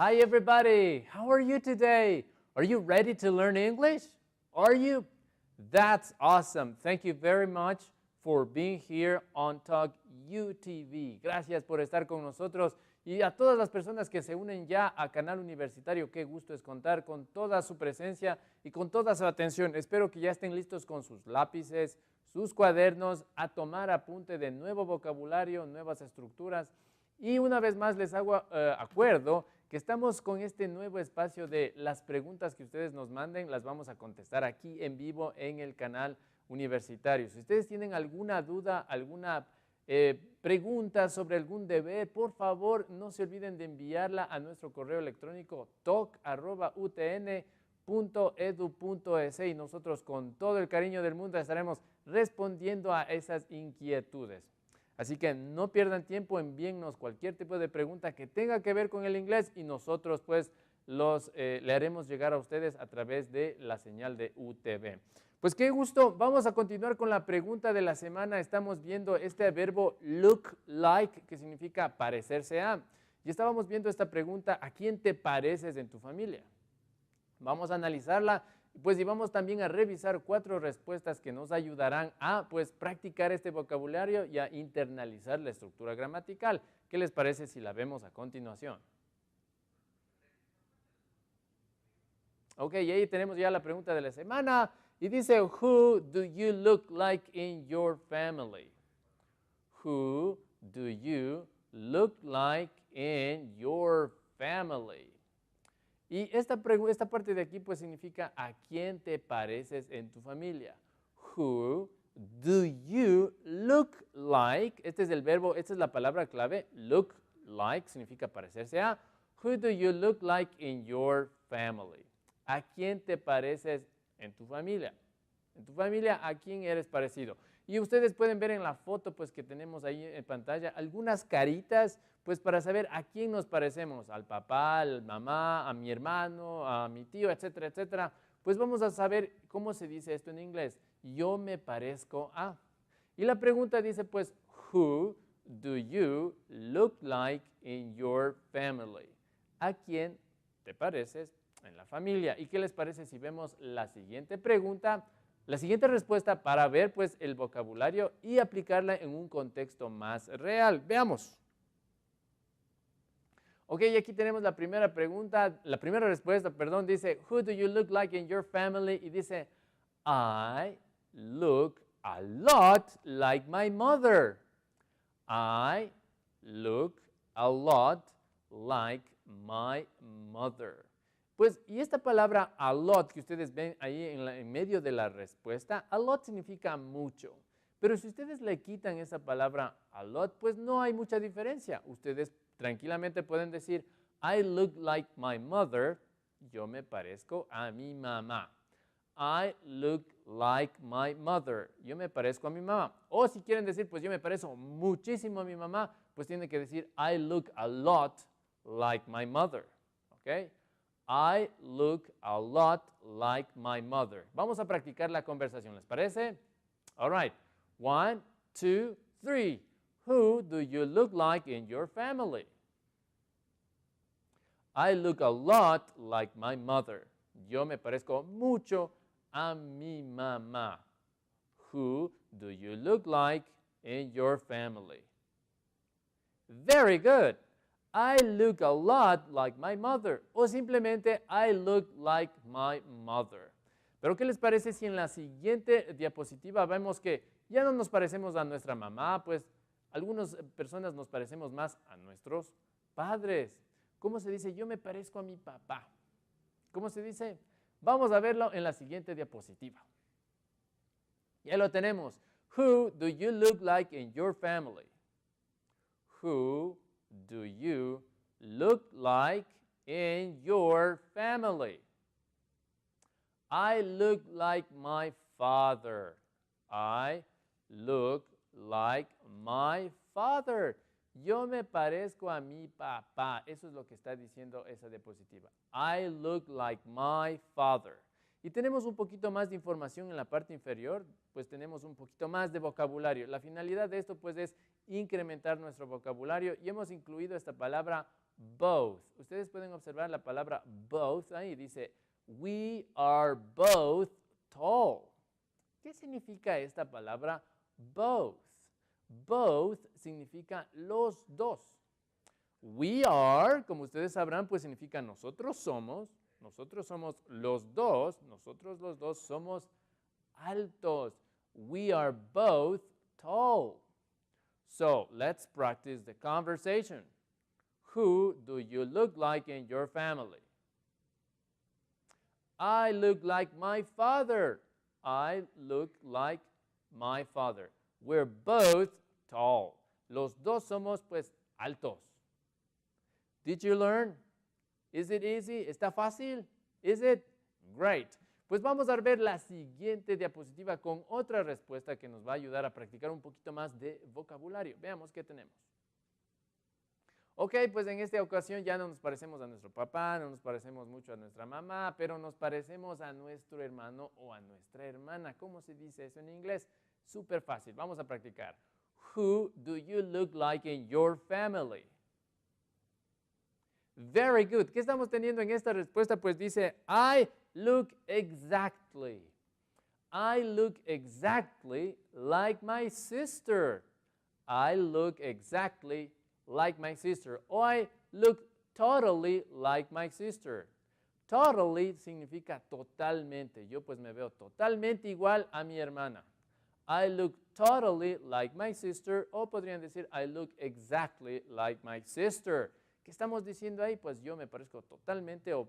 Hi everybody, how are you today? Are you ready to learn English? Are you? That's awesome. Thank you very much for being here on Talk UTV. Gracias por estar con nosotros y a todas las personas que se unen ya a Canal Universitario. Qué gusto es contar con toda su presencia y con toda su atención. Espero que ya estén listos con sus lápices, sus cuadernos, a tomar apunte de nuevo vocabulario, nuevas estructuras. Y una vez más les hago acuerdo que estamos con este nuevo espacio de las preguntas que ustedes nos manden, las vamos a contestar aquí en vivo en el canal universitario. Si ustedes tienen alguna duda, alguna pregunta sobre algún deber, por favor no se olviden de enviarla a nuestro correo electrónico talk@utn.edu.es y nosotros con todo el cariño del mundo estaremos respondiendo a esas inquietudes. Así que no pierdan tiempo, envíennos cualquier tipo de pregunta que tenga que ver con el inglés y nosotros pues le haremos llegar a ustedes a través de la señal de UTV. Pues qué gusto, vamos a continuar con la pregunta de la semana. Estamos viendo este verbo look like, que significa parecerse a. Y estábamos viendo esta pregunta, ¿a quién te pareces en tu familia? Vamos a analizarla pues, y vamos también a revisar 4 respuestas que nos ayudarán a pues, practicar este vocabulario y a internalizar la estructura gramatical. ¿Qué les parece si la vemos a continuación? Ok, y ahí tenemos ya la pregunta de la semana y dice, who do you look like in your family? Who do you look like in your family? Y esta parte de aquí pues significa ¿a quién te pareces en tu familia? Who do you look like? Este es el verbo, esta es la palabra clave. Look like significa parecerse a. Who do you look like in your family? ¿A quién te pareces en tu familia? En tu familia, ¿a quién eres parecido? Y ustedes pueden ver en la foto pues, que tenemos ahí en pantalla algunas caritas pues, para saber a quién nos parecemos, al papá, a la mamá, a mi hermano, a mi tío, etcétera, etcétera. Pues vamos a saber cómo se dice esto en inglés. Yo me parezco a. Y la pregunta dice pues, who do you look like in your family? ¿A quién te pareces en la familia? ¿Y qué les parece si vemos la siguiente pregunta? La siguiente respuesta para ver pues, el vocabulario y aplicarla en un contexto más real. Veamos. Ok, y aquí tenemos la primera pregunta, la primera respuesta, perdón, dice, who do you look like in your family? Y dice, I look a lot like my mother. I look a lot like my mother. Pues, y esta palabra a lot que ustedes ven ahí en medio de la respuesta, a lot significa mucho. Pero si ustedes le quitan esa palabra a lot, pues no hay mucha diferencia. Ustedes tranquilamente pueden decir, I look like my mother, yo me parezco a mi mamá. I look like my mother, yo me parezco a mi mamá. O si quieren decir, pues yo me parezco muchísimo a mi mamá, pues tienen que decir, I look a lot like my mother. ¿Ok? I look a lot like my mother. Vamos a practicar la conversación, ¿les parece? All right. 1, 2, 3. Who do you look like in your family? I look a lot like my mother. Yo me parezco mucho a mi mamá. Who do you look like in your family? Very good. I look a lot like my mother. O simplemente, I look like my mother. Pero ¿qué les parece si en la siguiente diapositiva vemos que ya no nos parecemos a nuestra mamá? Pues algunas personas nos parecemos más a nuestros padres. ¿Cómo se dice? Yo me parezco a mi papá. ¿Cómo se dice? Vamos a verlo en la siguiente diapositiva. Ya lo tenemos. Who do you look like in your family? Who do you look like in your family? I look like my father. I look like my father. Yo me parezco a mi papá. Eso es lo que está diciendo esa diapositiva. I look like my father. Y tenemos un poquito más de información en la parte inferior, pues tenemos un poquito más de vocabulario. La finalidad de esto pues es incrementar nuestro vocabulario y hemos incluido esta palabra both. Ustedes pueden observar la palabra both ahí. Dice, we are both tall. ¿Qué significa esta palabra both? Both significa los dos. We are, como ustedes sabrán, pues significa nosotros somos los dos, nosotros los dos somos altos. We are both tall. So, let's practice the conversation. Who do you look like in your family? I look like my father. I look like my father. We're both tall. Los dos somos pues altos. Did you learn? Is it easy? ¿Está fácil? Is it? Great. Pues vamos a ver la siguiente diapositiva con otra respuesta que nos va a ayudar a practicar un poquito más de vocabulario. Veamos qué tenemos. Ok, pues en esta ocasión ya no nos parecemos a nuestro papá, no nos parecemos mucho a nuestra mamá, pero nos parecemos a nuestro hermano o a nuestra hermana. ¿Cómo se dice eso en inglés? Súper fácil. Vamos a practicar. Who do you look like in your family? Very good. ¿Qué estamos teniendo en esta respuesta? Pues dice, I look exactly. I look exactly like my sister. I look exactly like my sister. O I look totally like my sister. Totally significa totalmente. Yo pues me veo totalmente igual a mi hermana. I look totally like my sister. O podrían decir, I look exactly like my sister. ¿Qué estamos diciendo ahí? Pues yo me parezco totalmente o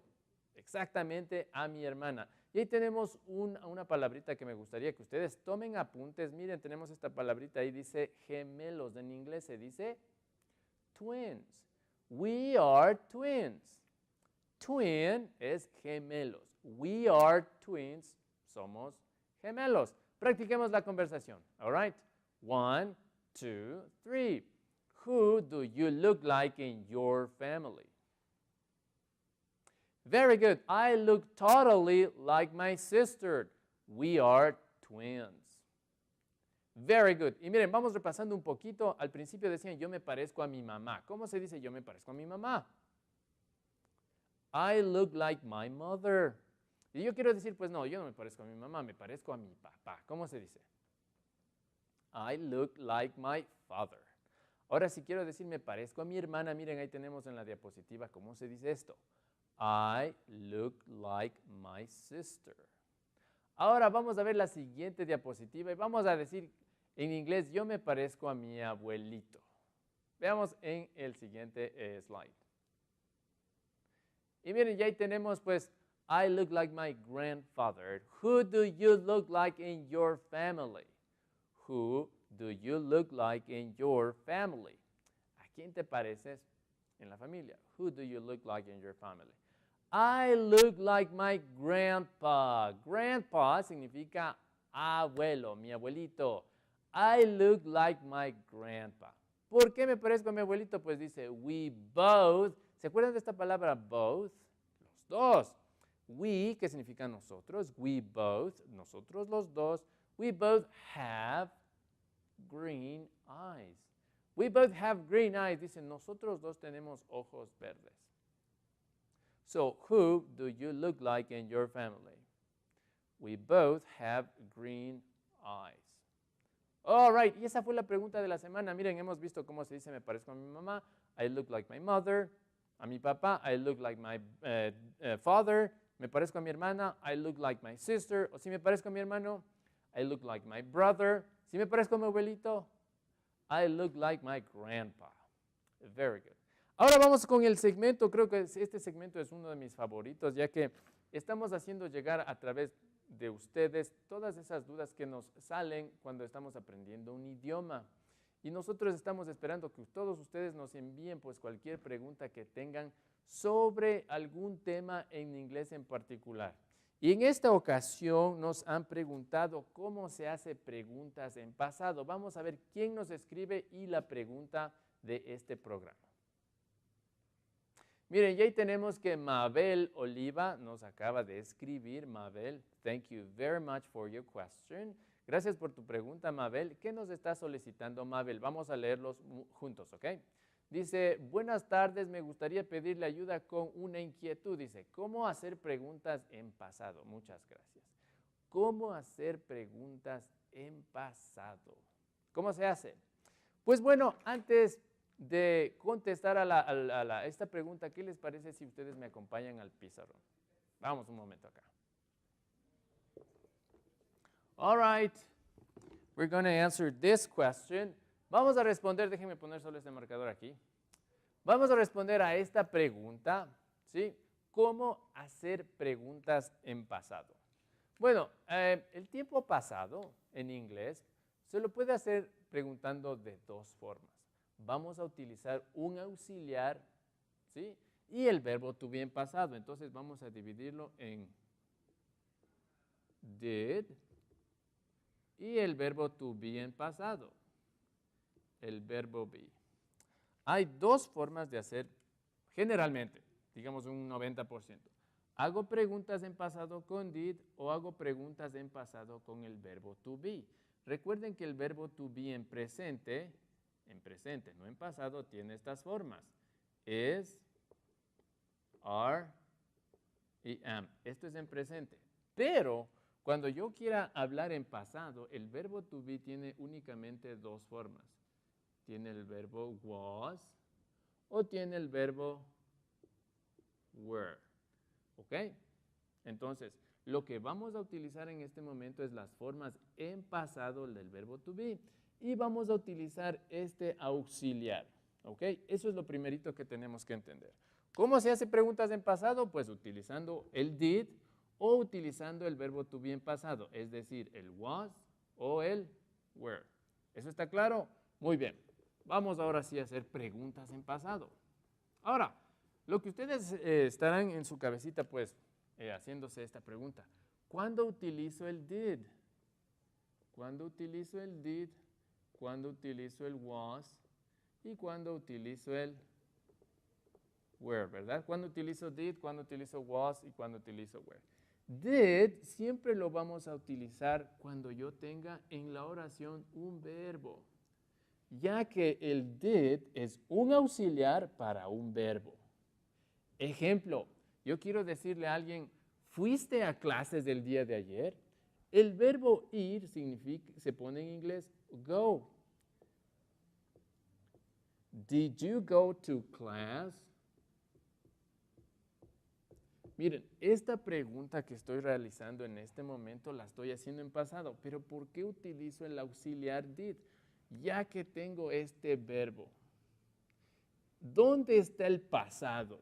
exactamente a mi hermana. Y ahí tenemos una palabrita que me gustaría que ustedes tomen apuntes. Miren, tenemos esta palabrita ahí, dice gemelos. En inglés se dice twins. We are twins. Twin es gemelos. We are twins. Somos gemelos. Practiquemos la conversación. All right? 1, 2, 3. Who do you look like in your family? Very good. I look totally like my sister. We are twins. Very good. Y miren, vamos repasando un poquito. Al principio decían, yo me parezco a mi mamá. ¿Cómo se dice yo me parezco a mi mamá? I look like my mother. Y yo quiero decir, pues no, yo no me parezco a mi mamá, me parezco a mi papá. ¿Cómo se dice? I look like my father. Ahora, si quiero decir me parezco a mi hermana, miren, ahí tenemos en la diapositiva cómo se dice esto. I look like my sister. Ahora vamos a ver la siguiente diapositiva y vamos a decir en inglés, yo me parezco a mi abuelito. Veamos en el siguiente slide. Y miren, ya ahí tenemos pues, I look like my grandfather. Who do you look like in your family? Who do you look like in your family? ¿A quién te pareces en la familia? Who do you look like in your family? I look like my grandpa. Grandpa significa abuelo, mi abuelito. I look like my grandpa. ¿Por qué me parezco a mi abuelito? Pues dice, we both. ¿Se acuerdan de esta palabra both? Los dos. We, que significa nosotros. We both, nosotros los dos. We both have green eyes. We both have green eyes. Dicen, nosotros dos tenemos ojos verdes. So, who do you look like in your family? We both have green eyes. All right, y esa fue la pregunta de la semana. Miren, hemos visto cómo se dice me parezco a mi mamá. I look like my mother. A mi papá, I look like my father. Me parezco a mi hermana, I look like my sister. O si me parezco a mi hermano, I look like my brother. Si me parezco a mi abuelito, I look like my grandpa. Very good. Ahora vamos con el segmento. Creo que este segmento es uno de mis favoritos, ya que estamos haciendo llegar a través de ustedes todas esas dudas que nos salen cuando estamos aprendiendo un idioma. Y nosotros estamos esperando que todos ustedes nos envíen pues cualquier pregunta que tengan sobre algún tema en inglés en particular. Y en esta ocasión nos han preguntado cómo se hace preguntas en pasado. Vamos a ver quién nos escribe y la pregunta de este programa. Miren, ya ahí tenemos que Mabel Oliva nos acaba de escribir. Mabel, thank you very much for your question. Gracias por tu pregunta, Mabel. ¿Qué nos está solicitando Mabel? Vamos a leerlos juntos, ¿ok? Dice, buenas tardes, me gustaría pedirle ayuda con una inquietud. Dice, ¿cómo hacer preguntas en pasado? Muchas gracias. ¿Cómo hacer preguntas en pasado? ¿Cómo se hace? Pues bueno, antes de contestar a esta pregunta, ¿qué les parece si ustedes me acompañan al pizarrón? Vamos un momento acá. All right, we're going to answer this question. Vamos a responder, déjenme poner solo este marcador aquí. Vamos a responder a esta pregunta, ¿sí? ¿Cómo hacer preguntas en pasado? Bueno, el tiempo pasado en inglés se lo puede hacer preguntando de dos formas. Vamos a utilizar un auxiliar, ¿sí? Y el verbo to be en pasado. Entonces vamos a dividirlo en did y el verbo to be en pasado, el verbo be. Hay dos formas de hacer, generalmente, digamos un 90%. ¿Hago preguntas en pasado con did o hago preguntas en pasado con el verbo to be? Recuerden que el verbo to be en presente, no en pasado, tiene estas formas. Is, are y am. Esto es en presente. Pero cuando yo quiera hablar en pasado, el verbo to be tiene únicamente dos formas. Tiene el verbo was o tiene el verbo were. ¿Ok? Entonces, lo que vamos a utilizar en este momento es las formas en pasado del verbo to be y vamos a utilizar este auxiliar. ¿Ok? Eso es lo primerito que tenemos que entender. ¿Cómo se hace preguntas en pasado? Pues utilizando el did o utilizando el verbo to be en pasado, es decir, el was o el were. ¿Eso está claro? Muy bien. Vamos ahora sí a hacer preguntas en pasado. Ahora, lo que ustedes estarán en su cabecita, pues, haciéndose esta pregunta. ¿Cuándo utilizo el did? ¿Cuándo utilizo el did? ¿Cuándo utilizo el was? ¿Y cuándo utilizo el were, verdad? ¿Cuándo utilizo did? ¿Cuándo utilizo was? ¿Y cuándo utilizo were? Did siempre lo vamos a utilizar cuando yo tenga en la oración un verbo, ya que el did es un auxiliar para un verbo. Ejemplo, yo quiero decirle a alguien, ¿fuiste a clases del día de ayer? El verbo ir se pone en inglés go. Did you go to class? Miren, esta pregunta que estoy realizando en este momento la estoy haciendo en pasado, pero ¿por qué utilizo el auxiliar did? Ya que tengo este verbo. ¿Dónde está el pasado?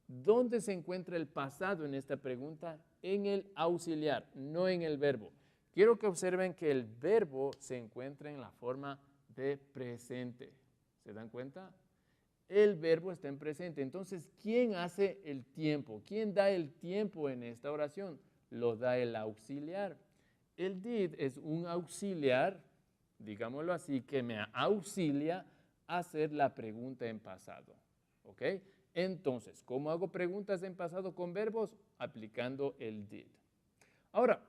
¿Dónde se encuentra el pasado en esta pregunta? En el auxiliar, no en el verbo. Quiero que observen que el verbo se encuentra en la forma de presente. ¿Se dan cuenta? El verbo está en presente. Entonces, ¿quién hace el tiempo? ¿Quién da el tiempo en esta oración? Lo da el auxiliar. El did es un auxiliar, digámoslo así, que me auxilia a hacer la pregunta en pasado. ¿Ok? Entonces, ¿cómo hago preguntas en pasado con verbos? Aplicando el did. Ahora,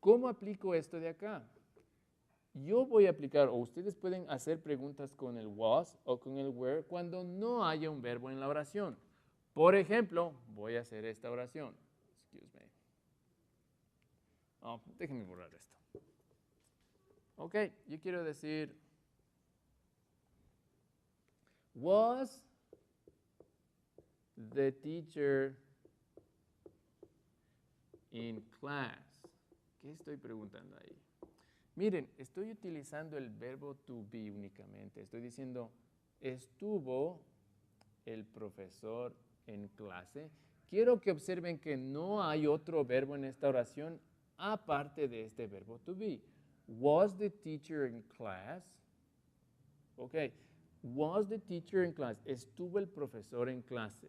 ¿cómo aplico esto de acá? Yo voy a aplicar, o ustedes pueden hacer preguntas con el was o con el were cuando no haya un verbo en la oración. Por ejemplo, voy a hacer esta oración. Excuse me. Oh, déjenme borrar esto. Ok, yo quiero decir, was the teacher in class? ¿Qué estoy preguntando ahí? Miren, estoy utilizando el verbo to be únicamente. Estoy diciendo, estuvo el profesor en clase. Quiero que observen que no hay otro verbo en esta oración aparte de este verbo to be. Was the teacher in class? Ok. Was the teacher in class? Estuvo el profesor en clase.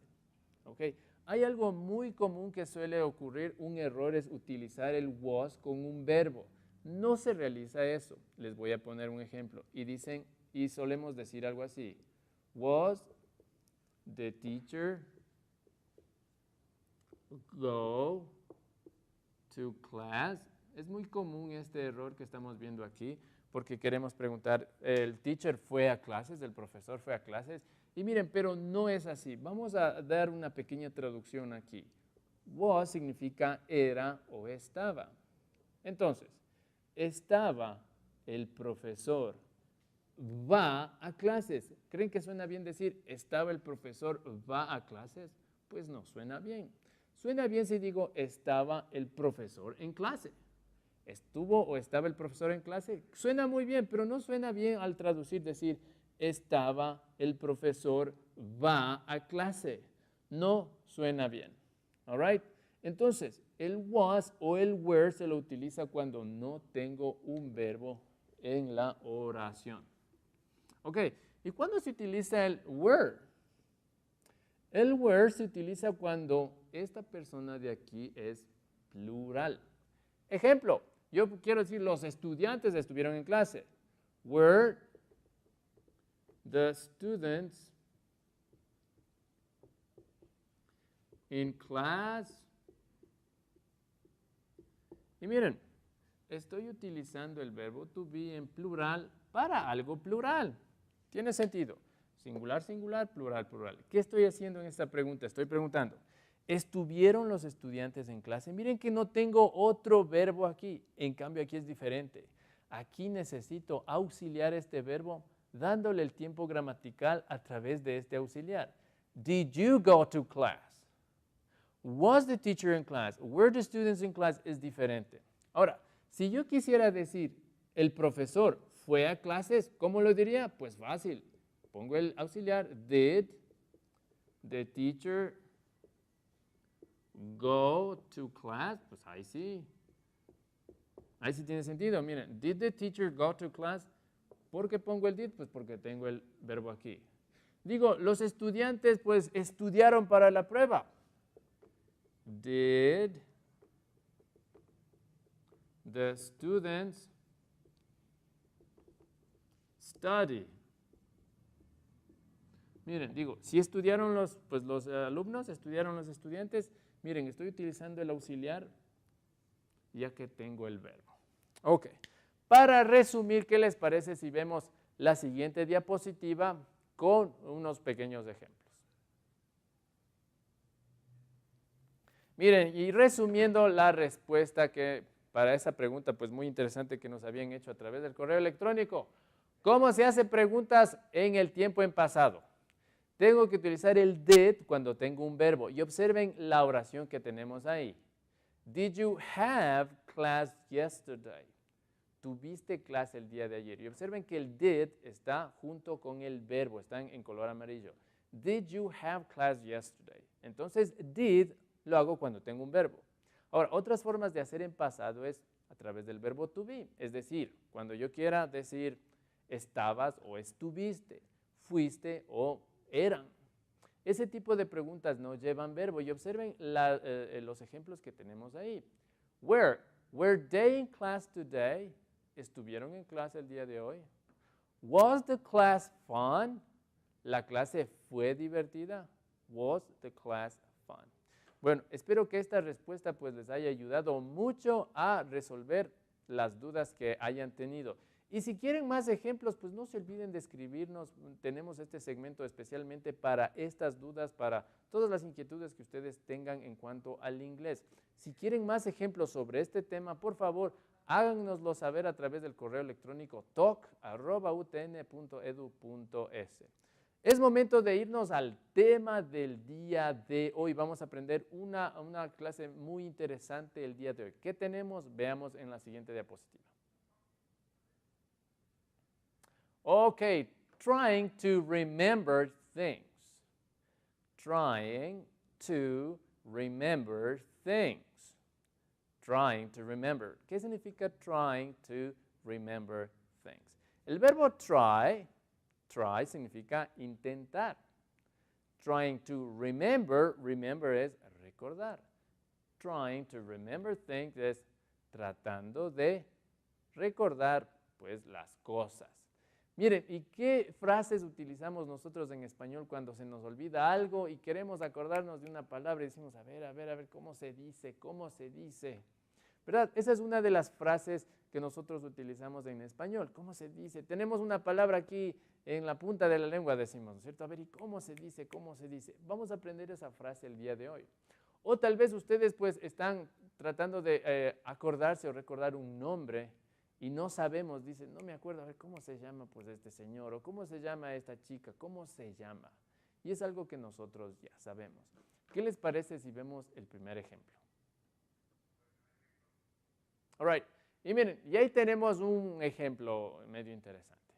Ok. Hay algo muy común que suele ocurrir, un error es utilizar el was con un verbo. No se realiza eso. Les voy a poner un ejemplo. Y solemos decir algo así. Was the teacher go to class? Es muy común este error que estamos viendo aquí porque queremos preguntar, ¿el teacher fue a clases? ¿El profesor fue a clases? Y miren, pero no es así. Vamos a dar una pequeña traducción aquí. Was significa era o estaba. Entonces, estaba el profesor, va a clases. ¿Creen que suena bien decir estaba el profesor, va a clases? Pues no suena bien. Suena bien si digo estaba el profesor en clase. ¿Estuvo o estaba el profesor en clase? Suena muy bien, pero no suena bien al traducir decir estaba el profesor, va a clase. No suena bien. All right? Entonces, el was o el were se lo utiliza cuando no tengo un verbo en la oración. Ok, ¿y cuándo se utiliza el were? El were se utiliza cuando esta persona de aquí es plural. Ejemplo, yo quiero decir los estudiantes estuvieron en clase. Were the students in class? Y miren, estoy utilizando el verbo to be en plural para algo plural. ¿Tiene sentido? Singular, singular, plural, plural. ¿Qué estoy haciendo en esta pregunta? Estoy preguntando, ¿estuvieron los estudiantes en clase? Miren que no tengo otro verbo aquí. En cambio, aquí es diferente. Aquí necesito auxiliar este verbo dándole el tiempo gramatical a través de este auxiliar. Did you go to class? Was the teacher in class? Were the students in class? Es diferente. Ahora, si yo quisiera decir, el profesor fue a clases, ¿cómo lo diría? Pues fácil. Pongo el auxiliar, did the teacher go to class? Pues ahí sí. Ahí sí tiene sentido. Miren, did the teacher go to class? ¿Por qué pongo el did? Pues porque tengo el verbo aquí. Digo, los estudiantes pues estudiaron para la prueba. Did the students study? Miren, digo, si estudiaron los alumnos, estudiaron los estudiantes, miren, estoy utilizando el auxiliar ya que tengo el verbo. Ok, para resumir, ¿qué les parece si vemos la siguiente diapositiva con unos pequeños ejemplos? Miren, y resumiendo la respuesta que para esa pregunta, pues muy interesante que nos habían hecho a través del correo electrónico. ¿Cómo se hace preguntas en el tiempo en pasado? Tengo que utilizar el did cuando tengo un verbo. Y observen la oración que tenemos ahí. Did you have class yesterday? ¿Tuviste clase el día de ayer? Y observen que el did está junto con el verbo, están en color amarillo. Did you have class yesterday? Entonces, did lo hago cuando tengo un verbo. Ahora, otras formas de hacer en pasado es a través del verbo to be. Es decir, cuando yo quiera decir estabas o estuviste, fuiste o eran. Ese tipo de preguntas no llevan verbo. Y observen los ejemplos que tenemos ahí. Were they in class today? ¿Estuvieron en clase el día de hoy? Was the class fun? ¿La clase fue divertida? Was the class fun? Bueno, espero que esta respuesta pues les haya ayudado mucho a resolver las dudas que hayan tenido. Y si quieren más ejemplos, pues no se olviden de escribirnos. Tenemos este segmento especialmente para estas dudas, para todas las inquietudes que ustedes tengan en cuanto al inglés. Si quieren más ejemplos sobre este tema, por favor, háganoslo saber a través del correo electrónico talk@utn.edu.es. Es momento de irnos al tema del día de hoy. Vamos a aprender una clase muy interesante el día de hoy. ¿Qué tenemos? Veamos en la siguiente diapositiva. Okay, trying to remember things. Trying to remember things. Trying to remember. ¿Qué significa trying to remember things? El verbo try significa intentar. Trying to remember es recordar. Trying to remember things es tratando de recordar pues las cosas. Miren, ¿y qué frases utilizamos nosotros en español cuando se nos olvida algo y queremos acordarnos de una palabra y decimos, a ver, ¿cómo se dice? ¿Cómo se dice? ¿verdad? Esa es una de las frases que nosotros utilizamos en español. ¿Cómo se dice? Tenemos una palabra aquí en la punta de la lengua, decimos, ¿no es cierto? A ver, ¿y cómo se dice? ¿Cómo se dice? Vamos a aprender esa frase el día de hoy. O tal vez ustedes pues están tratando de acordarse o recordar un nombre y no sabemos, dicen, no me acuerdo, a ver, ¿cómo se llama pues este señor? O ¿cómo se llama esta chica? ¿Cómo se llama? Y es algo que nosotros ya sabemos. ¿Qué les parece si vemos el primer ejemplo? All right. Y miren, y ahí tenemos un ejemplo medio interesante.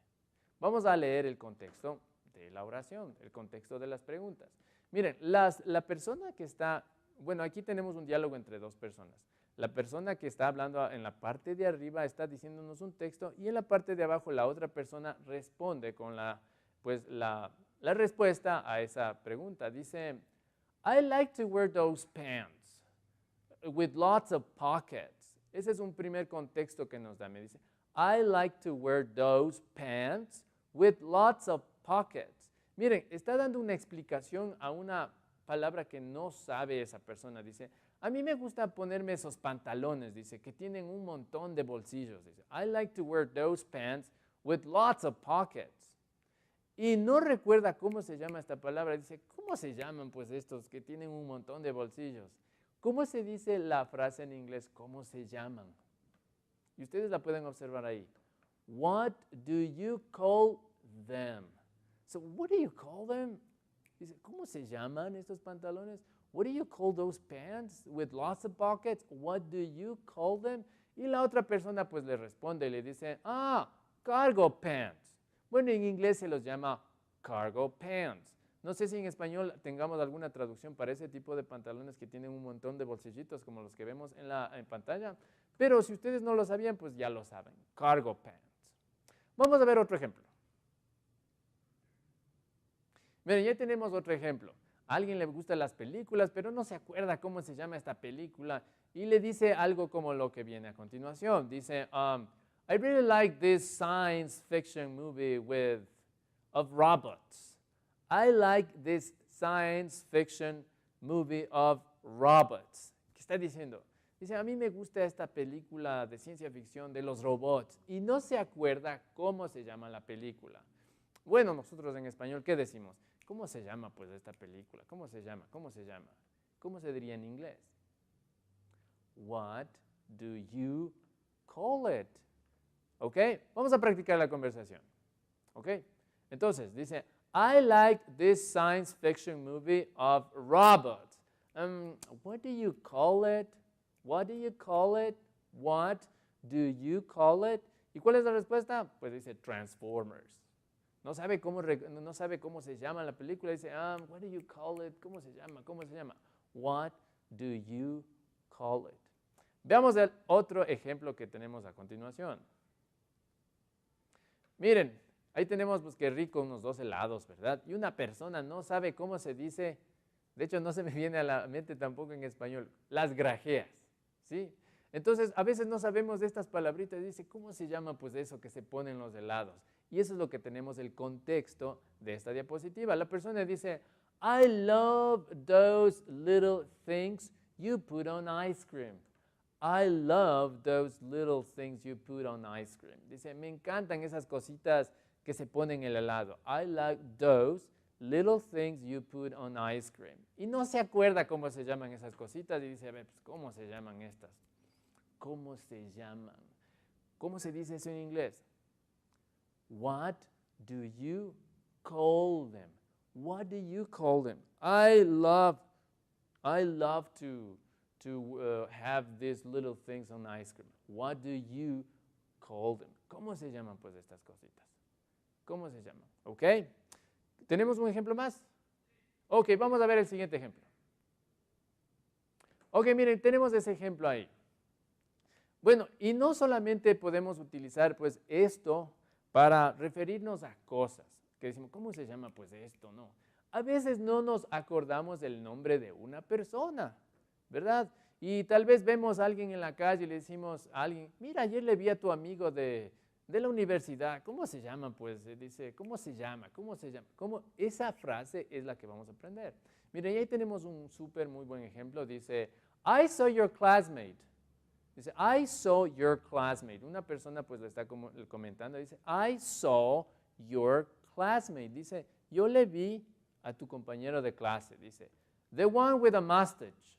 Vamos a leer el contexto de la oración, el contexto de las preguntas. Miren, la persona que está, bueno, aquí tenemos un diálogo entre dos personas. La persona que está hablando en la parte de arriba está diciéndonos un texto y en la parte de abajo la otra persona responde con pues la respuesta a esa pregunta. Dice, I like to wear those pants with lots of pockets. Ese es un primer contexto que nos da. Me dice, I like to wear those pants with lots of pockets. Miren, está dando una explicación a una palabra que no sabe esa persona. Dice, a mí me gusta ponerme esos pantalones, dice, que tienen un montón de bolsillos. Dice, I like to wear those pants with lots of pockets. Y no recuerda cómo se llama esta palabra. Dice, ¿cómo se llaman pues estos que tienen un montón de bolsillos? ¿Cómo se dice la frase en inglés? ¿Cómo se llaman? Y ustedes la pueden observar ahí. What do you call them? So, what do you call them? Dice, ¿cómo se llaman estos pantalones? What do you call those pants with lots of pockets? What do you call them? Y la otra persona pues le responde y le dice, cargo pants. Bueno, en inglés se los llama cargo pants. No sé si en español tengamos alguna traducción para ese tipo de pantalones que tienen un montón de bolsillitos como los que vemos en pantalla, pero si ustedes no lo sabían, pues ya lo saben, cargo pants. Vamos a ver otro ejemplo. Miren, ya tenemos otro ejemplo. A alguien le gustan las películas, pero no se acuerda cómo se llama esta película y le dice algo como lo que viene a continuación. Dice, I really like this science fiction movie of robots. I like this science fiction movie of robots. ¿Qué está diciendo? Dice, a mí me gusta esta película de ciencia ficción de los robots y no se acuerda cómo se llama la película. Bueno, nosotros en español, ¿qué decimos? ¿Cómo se llama pues esta película? ¿Cómo se llama? ¿Cómo se llama? ¿Cómo se diría en inglés? What do you call it? ¿Ok? Vamos a practicar la conversación. ¿Ok? Entonces, dice, I like this science fiction movie of robots. What do you call it? What do you call it? What do you call it? ¿Y cuál es la respuesta? Pues dice Transformers. No sabe cómo se llama la película. Dice, what do you call it? ¿Cómo se llama? ¿Cómo se llama? What do you call it? Veamos el otro ejemplo que tenemos a continuación. Miren, ahí tenemos pues qué rico unos 2 helados, ¿verdad? Y una persona no sabe cómo se dice, de hecho no se me viene a la mente tampoco en español, las grajeas, ¿sí? Entonces a veces no sabemos de estas palabritas, dice, ¿cómo se llama pues eso que se pone en los helados? Y eso es lo que tenemos el contexto de esta diapositiva. La persona dice, I love those little things you put on ice cream. I love those little things you put on ice cream. Dice, me encantan esas cositas que se ponen en el helado. I like those little things you put on ice cream. Y no se acuerda cómo se llaman esas cositas y dice, a ver, pues, ¿cómo se llaman estas? ¿Cómo se llaman? ¿Cómo se dice eso en inglés? What do you call them? What do you call them? I love to have these little things on ice cream. What do you call them? ¿Cómo se llaman pues estas cositas? ¿Cómo se llaman? ¿Ok? ¿Tenemos un ejemplo más? Ok, vamos a ver el siguiente ejemplo. Ok, miren, tenemos ese ejemplo ahí. Bueno, y no solamente podemos utilizar pues esto para referirnos a cosas, que decimos, ¿cómo se llama pues esto? No. A veces no nos acordamos del nombre de una persona, ¿verdad? Y tal vez vemos a alguien en la calle y le decimos a alguien, mira, ayer le vi a tu amigo de la universidad, ¿cómo se llama? Pues dice, ¿cómo se llama? ¿Cómo se llama? Esa frase es la que vamos a aprender. Miren, y ahí tenemos un súper muy buen ejemplo, dice, I saw your classmate. Dice, I saw your classmate. Una persona pues lo está comentando. Dice, I saw your classmate. Dice, yo le vi a tu compañero de clase. Dice, the one with a mustache.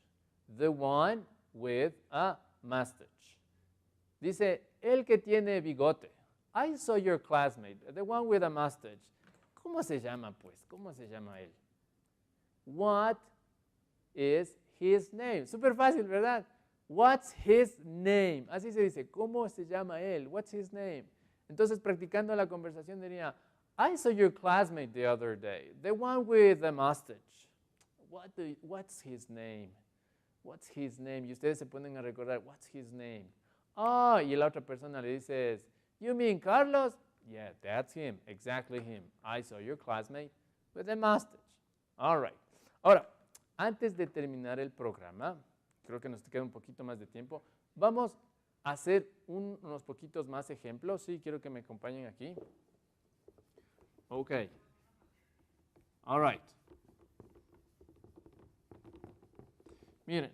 The one with a mustache. Dice, el que tiene bigote. I saw your classmate. The one with a mustache. ¿Cómo se llama pues? ¿Cómo se llama él? What is his name? Súper fácil, ¿verdad? What's his name? Así se dice, ¿cómo se llama él? What's his name? Entonces, practicando la conversación diría, I saw your classmate the other day, the one with the mustache. What's his name? What's his name? Y ustedes se ponen a recordar, what's his name? Ah, y la otra persona le dice, you mean Carlos? Yeah, that's him, exactly him. I saw your classmate with the mustache. All right. Ahora, antes de terminar el programa, creo que nos queda un poquito más de tiempo, vamos a hacer unos poquitos más ejemplos. Sí, quiero que me acompañen aquí. Ok. All right. Miren.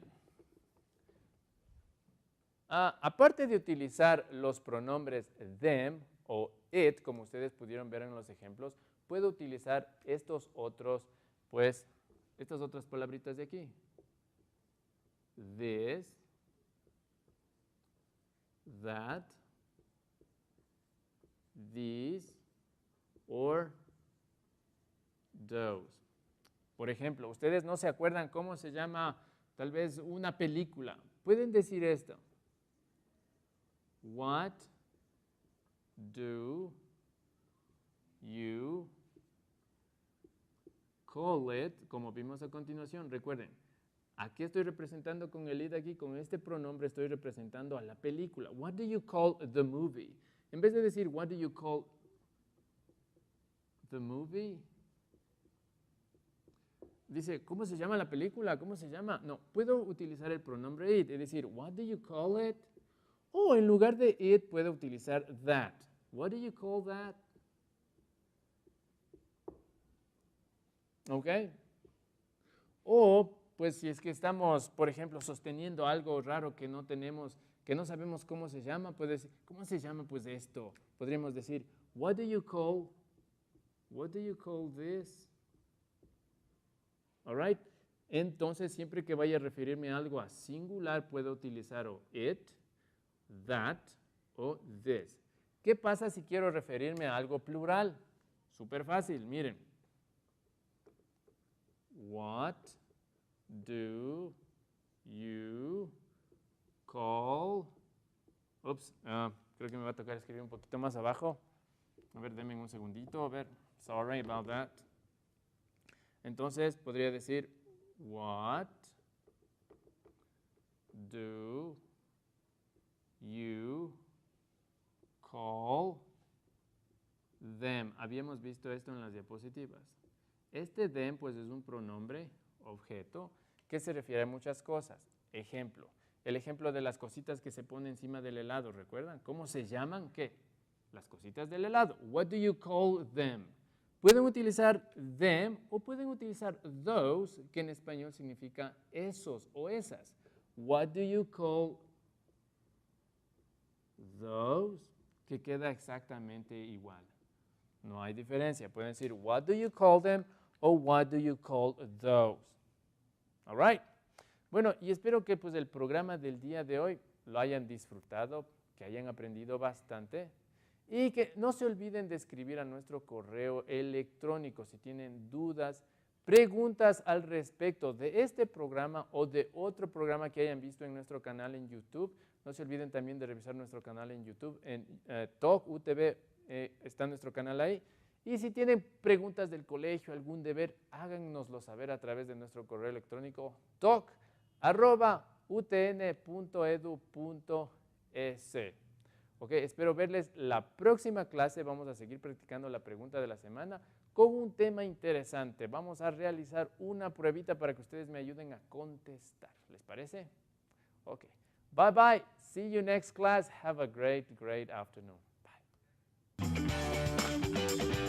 Aparte de utilizar los pronombres them o it, como ustedes pudieron ver en los ejemplos, puedo utilizar estas otras palabritas de aquí. This, that, these, or those. Por ejemplo, ustedes no se acuerdan cómo se llama tal vez una película. Pueden decir esto. What do you call it? Como vimos a continuación, recuerden, aquí estoy representando con el it aquí, con este pronombre estoy representando a la película. What do you call the movie? En vez de decir, what do you call the movie? Dice, ¿cómo se llama la película? ¿Cómo se llama? No, puedo utilizar el pronombre it, es decir, what do you call it? O en lugar de it, puedo utilizar that. What do you call that? ¿Ok? O, pues, si es que estamos, por ejemplo, sosteniendo algo raro que no tenemos, que no sabemos cómo se llama, puede decir, ¿cómo se llama pues esto? Podríamos decir, what do you call this? All right? Entonces, siempre que vaya a referirme a algo a singular, puedo utilizar o it, that o this. ¿Qué pasa si quiero referirme a algo plural? Súper fácil, miren. What do you call? Ups, creo que me va a tocar escribir un poquito más abajo. A ver, denme un segundito. A ver, sorry about that. Entonces, podría decir, what do you call them? Habíamos visto esto en las diapositivas. Este them, pues, es un pronombre, objeto, que se refiere a muchas cosas. Ejemplo, el ejemplo de las cositas que se ponen encima del helado, ¿recuerdan? ¿Cómo se llaman? ¿Qué? Las cositas del helado. What do you call them? Pueden utilizar them o pueden utilizar those, que en español significa esos o esas. What do you call those? Que queda exactamente igual. No hay diferencia. Pueden decir, what do you call them o what do you call those? All right. Bueno, y espero que pues el programa del día de hoy lo hayan disfrutado, que hayan aprendido bastante. Y que no se olviden de escribir a nuestro correo electrónico si tienen dudas, preguntas al respecto de este programa o de otro programa que hayan visto en nuestro canal en YouTube. No se olviden también de revisar nuestro canal en YouTube, en Talk UTV, está nuestro canal ahí. Y si tienen preguntas del colegio, algún deber, háganoslo saber a través de nuestro correo electrónico talk@utn.edu.es. Ok, espero verles la próxima clase. Vamos a seguir practicando la pregunta de la semana con un tema interesante. Vamos a realizar una pruebita para que ustedes me ayuden a contestar. ¿Les parece? Ok. Bye bye. See you next class. Have a great afternoon. Bye.